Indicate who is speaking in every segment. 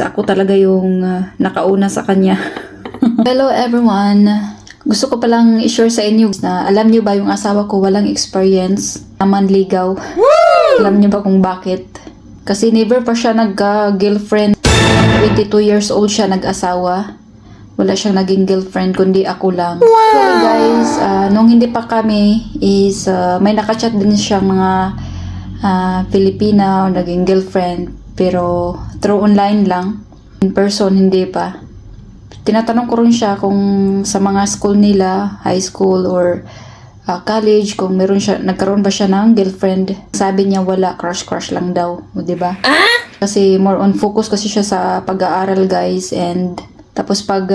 Speaker 1: Ako talaga yung nakauna sa kanya. Hello everyone! Gusto ko palang i-share sa inyo na alam niyo ba yung asawa ko walang experience na manligaw? Alam niyo ba kung bakit? Kasi never pa siya nagka-girlfriend. 22 years old siya nag-asawa. Wala siyang naging girlfriend kundi ako lang. Actually guys, nung hindi pa kami is may nakachat din siyang mga Filipina o naging girlfriend. Pero through online lang. In person, hindi pa. Tinatanong ko rin siya kung sa mga school nila, high school or college, kung nagkaroon ba siya ng girlfriend. Sabi niya wala, crush lang daw. O, diba? Kasi more on focus kasi siya sa pag-aaral guys. And tapos pag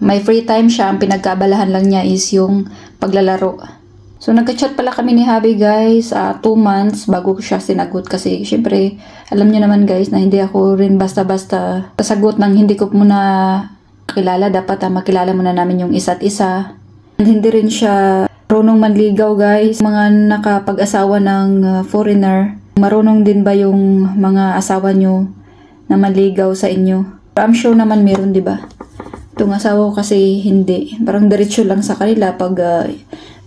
Speaker 1: may free time siya, ang pinagkaabalahan lang niya is yung paglalaro. So, nagka-chat pala kami ni Habi guys, 2 months bago ko siya sinagot kasi syempre, alam niyo naman guys na hindi ako rin basta-basta sasagot ng hindi ko muna kilala. Dapat makilala muna namin yung isa't isa. And hindi rin siya marunong manligaw guys. Mga nakapag-asawa ng foreigner, marunong din ba yung mga asawa nyo na manligaw sa inyo? I'm sure naman meron, di ba? Itong asawa ko kasi hindi. Parang diretso lang sa kanila pag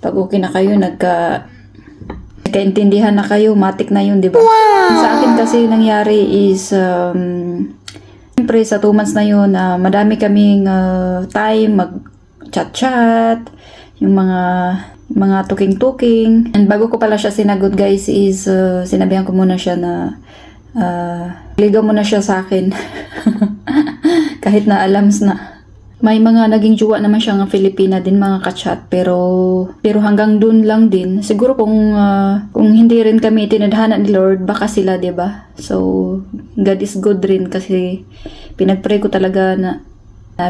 Speaker 1: okay na kayo, nagkaintindihan na kayo, matik na yun, di ba? Wow! Sa akin kasi nangyari is, siyempre sa 2 months na yun, madami kaming time, mag-chat-chat, yung mga tuking-tuking. And bago ko pala siya sinagot guys is, sinabihan ko muna siya na, ligaw muna siya sa akin. Kahit na alams na. May mga naging jowa naman siyang Filipina din, mga kachat, pero hanggang dun lang din. Siguro kung hindi rin kami itinadhana ni Lord, baka sila, 'di ba? So God is good rin kasi pinagpray ko talaga na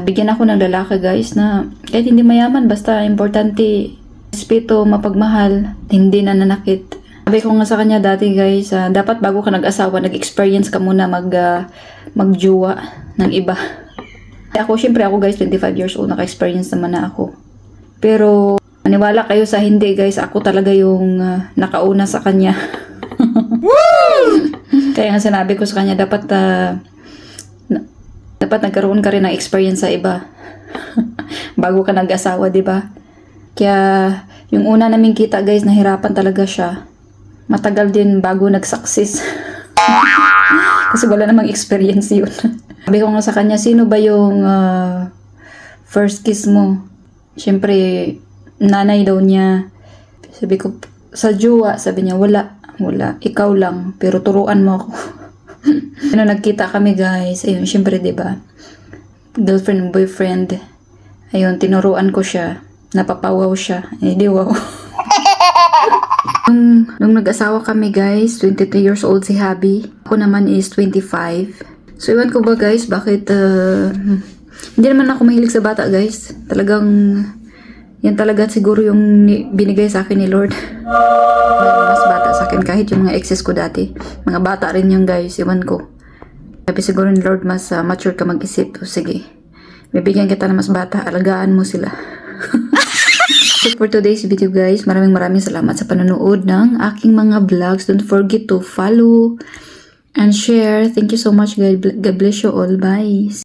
Speaker 1: bigyan ako ng lalaki guys na kahit hindi mayaman, basta importante respeto, mapagmahal, hindi nananakit. Sabi ko nga sa kanya dati guys, dapat bago ka nag-asawa, nag-experience ka muna magjowa ng iba. Ako, syempre ako guys, 25 years old, naka-experience naman na ako. Pero, maniwala kayo sa hindi guys, ako talaga yung nakauna sa kanya. Kaya nga sinabi ko sa kanya, dapat nagkaroon ka rin ng experience sa iba. Bago ka nag-asawa, di ba? Kaya, yung una naming kita guys, nahirapan talaga siya. Matagal din bago nag-success. Kasi wala namang experience yun. Sabi ko nga sa kanya, sino ba yung first kiss mo? Siyempre, nanay daw niya. Sabi ko, sa jowa, sabi niya, wala. Ikaw lang, pero turuan mo ako. Ano, nagkita kami guys. Ayun, siyempre, diba? Girlfriend, boyfriend. Ayun, tinuruan ko siya. Napapawaw siya. Eh, di wow. Nung nag-asawa kami guys, 23 years old si Habi. Ako naman is 25. So, iwan ko ba guys, bakit, hindi naman ako mahilig sa bata guys. Talagang, yan talaga siguro yung binigay sa akin ni Lord. Mas bata sa akin, kahit yung mga exes ko dati. Mga bata rin yung guys, iwan ko. Sabi siguro ni Lord, mas mature ka mag-isip. So, sige, bibigyan kita na mas bata, alagaan mo sila. So, for today's video guys, maraming salamat sa panonood ng aking mga vlogs. Don't forget to follow and share. Thank you so much. God bless you all. Bye.